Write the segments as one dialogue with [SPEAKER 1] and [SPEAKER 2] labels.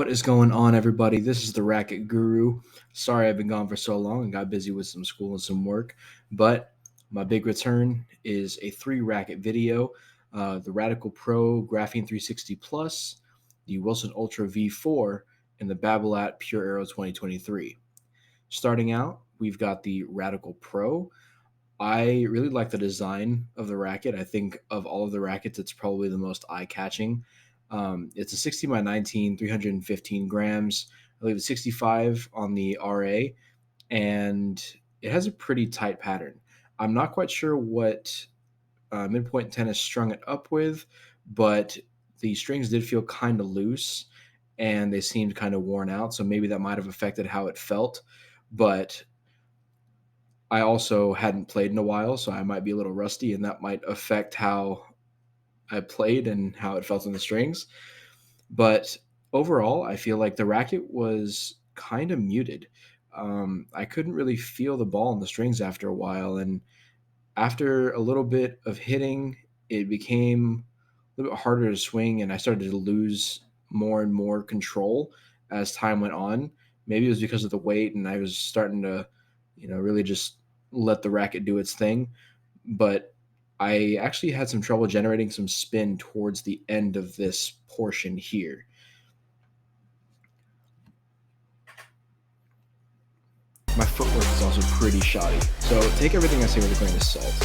[SPEAKER 1] What is going on, everybody? This is the Racquet Guru. Sorry I've been gone for so long and got busy with some school and some work, but my big return is a 3 racket video: the Radical Pro Graphene 360 Plus, the Wilson Ultra V4, and the Babolat Pure Aero 2023. Starting out, we've got the Radical Pro. I really like the design of the racket. I think of all of the rackets, it's probably the most eye-catching. It's a 16 by 19, 315 grams. I believe it's 65 on the RA, and it has a pretty tight pattern. I'm not quite sure what midpoint tennis strung it up with, but the strings did feel kind of loose and they seemed kind of worn out. So maybe that might have affected how it felt. But I also hadn't played in a while, so I might be a little rusty, and that might affect how I played and how it felt on the strings. But overall, I feel like the racket was kind of muted. I couldn't really feel the ball on the strings after a while, and after a little bit of hitting, it became a little bit harder to swing, and I started to lose more and more control as time went on. Maybe it was because of the weight, and I was starting to, really just let the racket do its thing. But I actually had some trouble generating some spin towards the end of this portion here. My footwork is also pretty shoddy, so take everything I say with a grain of salt.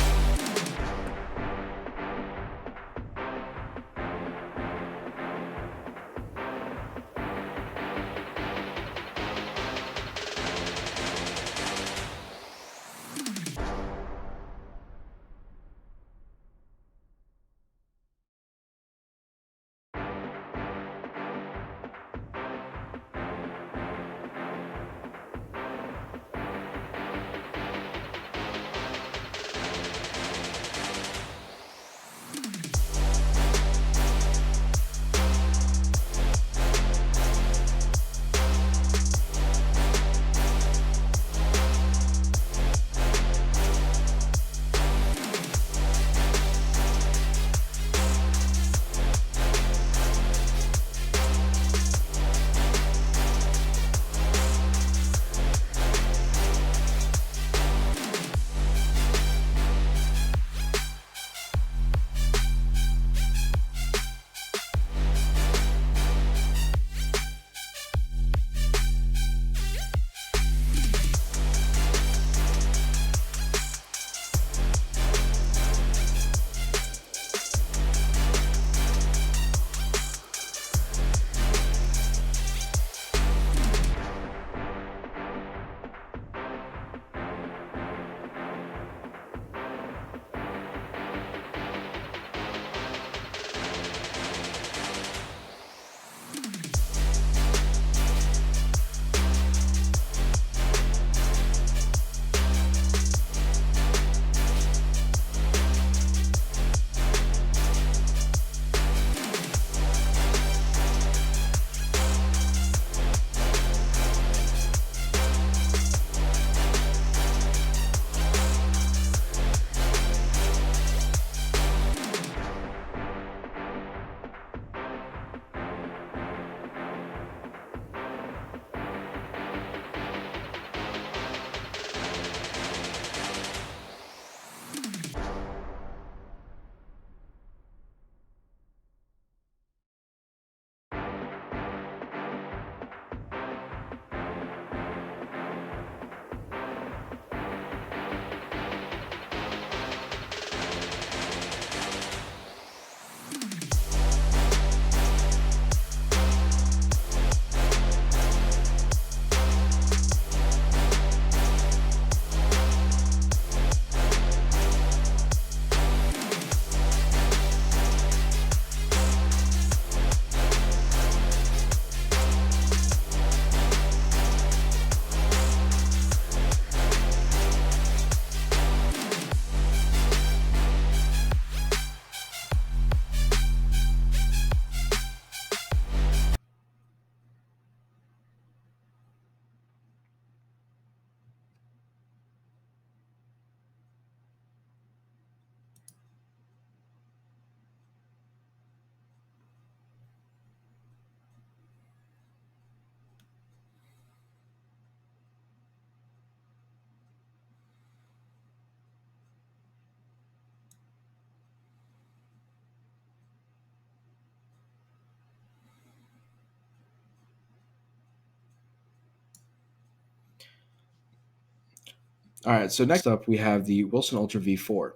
[SPEAKER 1] All right, so next up we have the Wilson Ultra V4.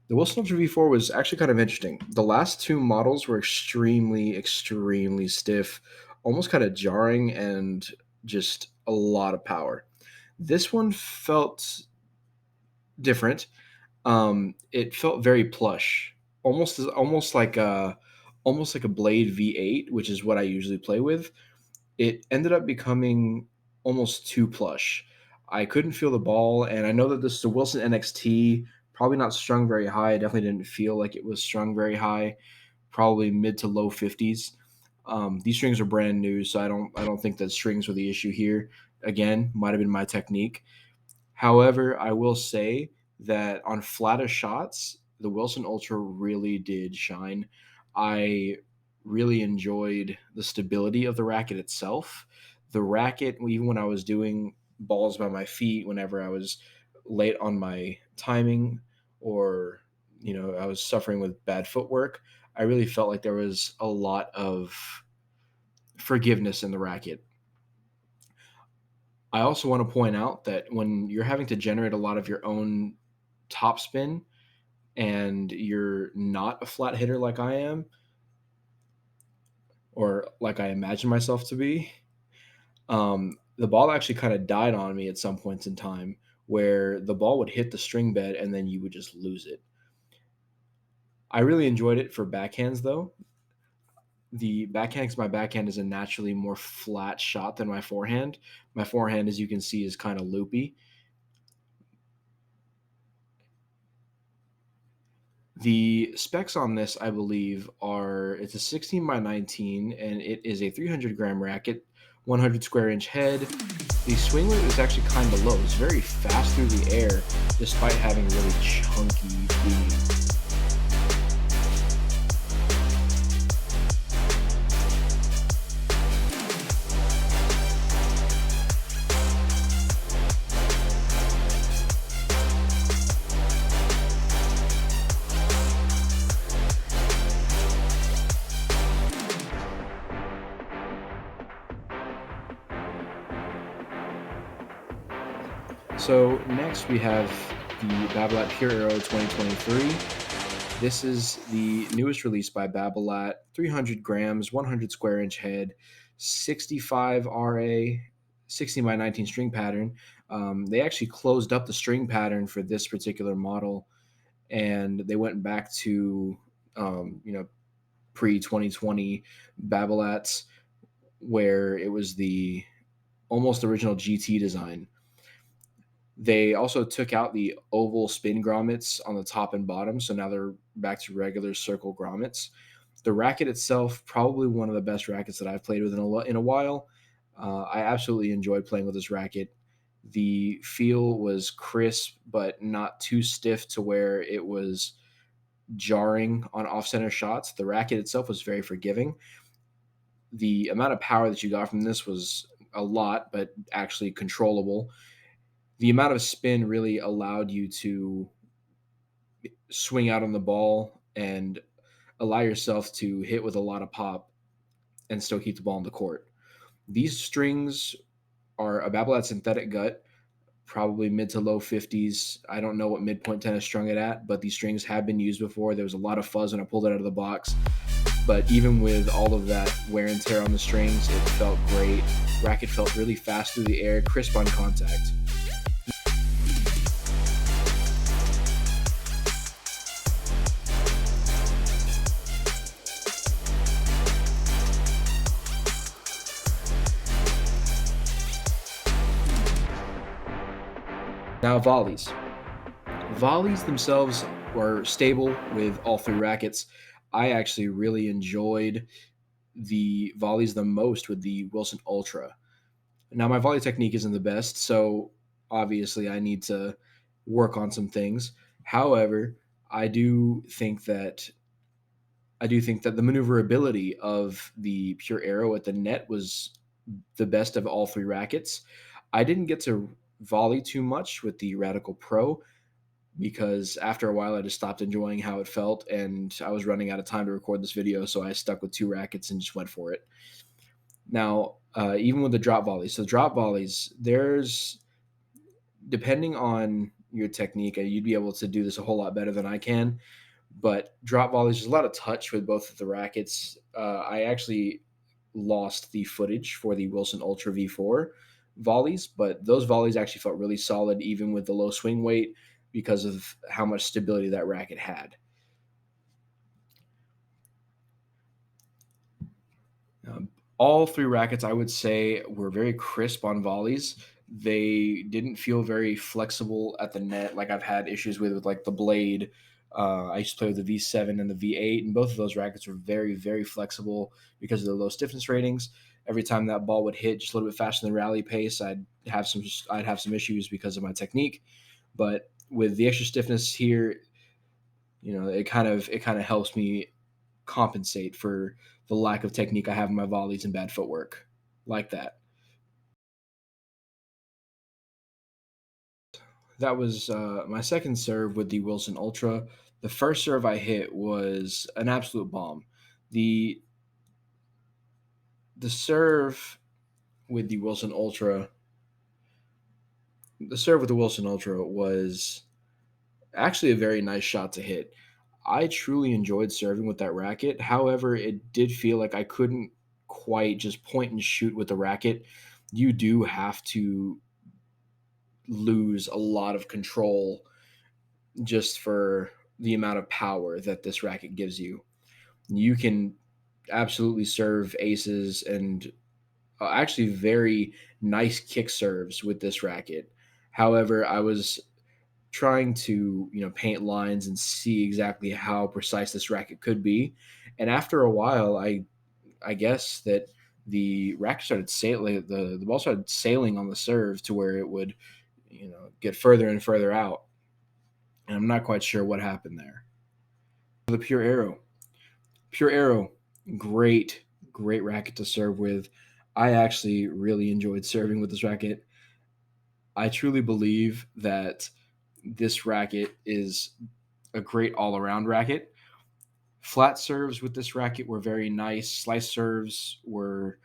[SPEAKER 1] The Wilson Ultra V4 was actually kind of interesting. The last two models were extremely, extremely stiff, almost kind of jarring, and just a lot of power. This one felt different. It felt very plush, almost like a Blade V8, which is what I usually play with. It ended up becoming almost too plush. I couldn't feel the ball, and I know that this is a Wilson NXT, probably not strung very high. I definitely didn't feel like it was strung very high, probably mid to low 50s. These strings are brand new, so I don't think that strings were the issue here. Again, might have been my technique. However, I will say that on flatter shots, the Wilson Ultra really did shine. I really enjoyed the stability of the racket itself. The racket, even when I was doing balls by my feet, whenever I was late on my timing or I was suffering with bad footwork, I really felt like there was a lot of forgiveness in the racket. I also want to point out that when you're having to generate a lot of your own topspin and you're not a flat hitter like I am, or like I imagine myself to be, the ball actually kind of died on me at some points in time where the ball would hit the string bed and then you would just lose it. I really enjoyed it for backhands though. The backhand, my backhand is a naturally more flat shot than my forehand. My forehand, as you can see, is kind of loopy. The specs on this, I believe, are it's a 16 by 19 and it is a 300-gram racket, 100 square inch head. The swing weight is actually kind of low. It's very fast through the air despite having really chunky beams. So next we have the Babolat Aero 2023. This is the newest release by Babolat, 300 grams, 100 square inch head, 65 RA, 16 by 19 string pattern. They actually closed up the string pattern for this particular model, and they went back to pre 2020 Babolats, where it was the almost original GT design. They also took out the oval spin grommets on the top and bottom, so now they're back to regular circle grommets. The racket itself, probably one of the best rackets that I've played with in a while. I absolutely enjoyed playing with this racket. The feel was crisp, but not too stiff to where it was jarring on off center shots. The racket itself was very forgiving. The amount of power that you got from this was a lot, but actually controllable. The amount of spin really allowed you to swing out on the ball and allow yourself to hit with a lot of pop and still keep the ball in the court. These strings are a Babolat synthetic gut, probably mid to low 50s. I don't know what midpoint tennis strung it at, but these strings have been used before. There was a lot of fuzz when I pulled it out of the box. But even with all of that wear and tear on the strings, it felt great. Racket felt really fast through the air, crisp on contact. Now, volleys. Volleys themselves were stable with all three rackets. I actually really enjoyed the volleys the most with the Wilson Ultra. Now, my volley technique isn't the best, so obviously I need to work on some things. However, I do think that the maneuverability of the Pure Aero at the net was the best of all three rackets. I didn't get to volley too much with the Radical Pro because after a while I just stopped enjoying how it felt and I was running out of time to record this video, so I stuck with two rackets and just went for it. Now, even with the drop volleys, so drop volleys, depending on your technique, you'd be able to do this a whole lot better than I can. But drop volleys, there's a lot of touch with both of the rackets. I actually lost the footage for the Wilson Ultra V4 volleys, but those volleys actually felt really solid even with the low swing weight because of how much stability that racket had. All three rackets, I would say, were very crisp on volleys. They didn't feel very flexible at the net, like I've had issues with like the blade. I used to play with the V7 and the V8, and both of those rackets were very, very flexible because of the low stiffness ratings. Every time that ball would hit just a little bit faster than rally pace, I'd have some issues because of my technique. But with the extra stiffness here, it kind of helps me compensate for the lack of technique I have in my volleys and bad footwork like that. That was my second serve with the Wilson Ultra. The first serve I hit was an absolute bomb. The the serve with the Wilson Ultra, the serve with the Wilson Ultra was actually a very nice shot to hit. I truly enjoyed serving with that racket. However, it did feel like I couldn't quite just point and shoot with the racket. You do have to lose a lot of control just for the amount of power that this racket gives you. You can absolutely serve aces and actually very nice kick serves with this racket. However, I was trying to paint lines and see exactly how precise this racket could be, and after a while, I guess that the racket started sailing. The ball started sailing on the serve to where it would get further and further out, and I'm not quite sure what happened there. The Pure Aero, great, great racket to serve with. I actually really enjoyed serving with this racket. I truly believe that this racket is a great all around racket. Flat serves with this racket were very nice. Slice serves were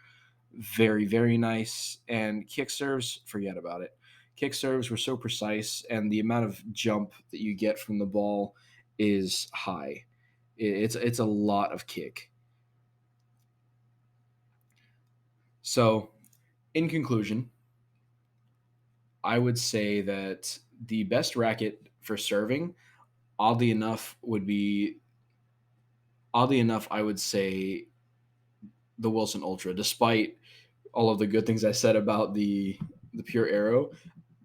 [SPEAKER 1] very, very nice. And kick serves, forget about it. Kick serves were so precise, and the amount of jump that you get from the ball is high. It's a lot of kick. So, in conclusion, I would say that the best racket for serving, oddly enough, I would say the Wilson Ultra. Despite all of the good things I said about the Pure Aero,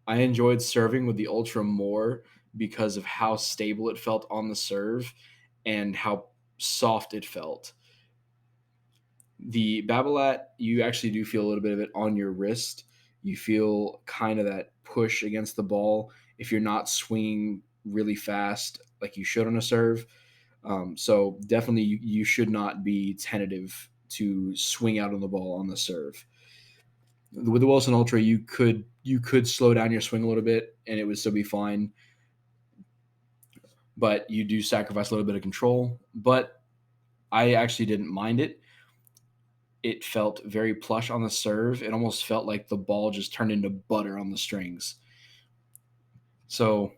[SPEAKER 1] I enjoyed serving with the Ultra more because of how stable it felt on the serve and how soft it felt. The Babolat, you actually do feel a little bit of it on your wrist. You feel kind of that push against the ball if you're not swinging really fast like you should on a serve. So definitely, you should not be tentative to swing out on the ball on the serve. With the Wilson Ultra, you could slow down your swing a little bit and it would still be fine, but you do sacrifice a little bit of control. But I actually didn't mind it. It felt very plush on the serve. It almost felt like the ball just turned into butter on the strings. So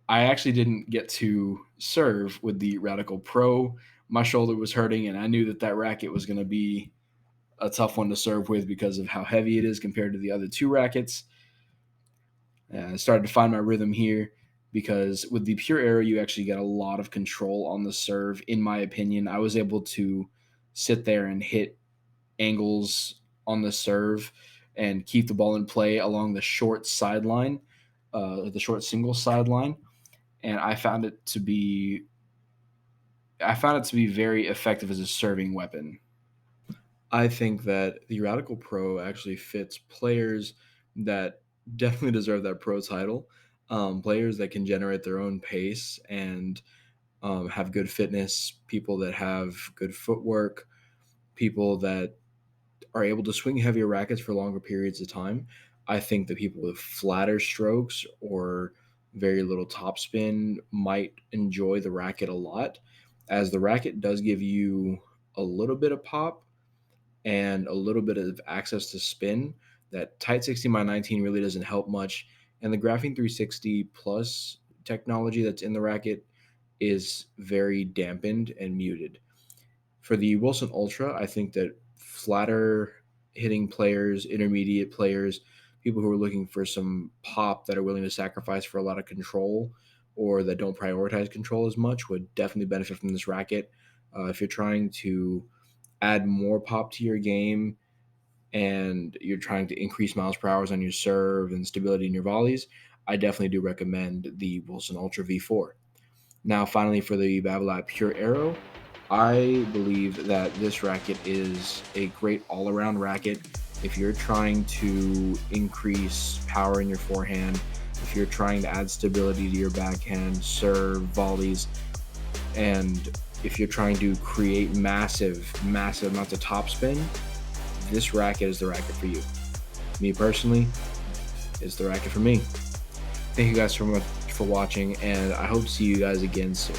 [SPEAKER 1] I actually didn't get to serve with the Radical Pro. My shoulder was hurting, and I knew that that racket was going to be a tough one to serve with because of how heavy it is compared to the other two rackets. I started to find my rhythm here because with the Pure Aero, you actually get a lot of control on the serve. In my opinion, I was able to sit there and hit angles on the serve and keep the ball in play along the short sideline, the short single sideline, and I found it to be very effective as a serving weapon. I think that the Radical Pro actually fits players that definitely deserve that pro title. Players that can generate their own pace and have good fitness, people that have good footwork, people that are able to swing heavier rackets for longer periods of time. I think that people with flatter strokes or very little topspin might enjoy the racket a lot, as the racket does give you a little bit of pop and a little bit of access to spin. That tight 16 by 19 really doesn't help much, And the Graphene 360 Plus technology that's in the racket is very dampened and muted. For the Wilson Ultra, I think that flatter hitting players, intermediate players, people who are looking for some pop that are willing to sacrifice for a lot of control or that don't prioritize control as much would definitely benefit from this racket. If you're trying to add more pop to your game and you're trying to increase miles per hour on your serve and stability in your volleys, I definitely do recommend the Wilson Ultra V4. Now, finally, for the Babolat Pure Aero, I believe that this racket is a great all-around racket. If you're trying to increase power in your forehand, if you're trying to add stability to your backhand, serve, volleys, and if you're trying to create massive amounts of topspin, this racket is the racket for you. Me personally, it's the racket for me. Thank you guys so much for watching, and I hope to see you guys again soon.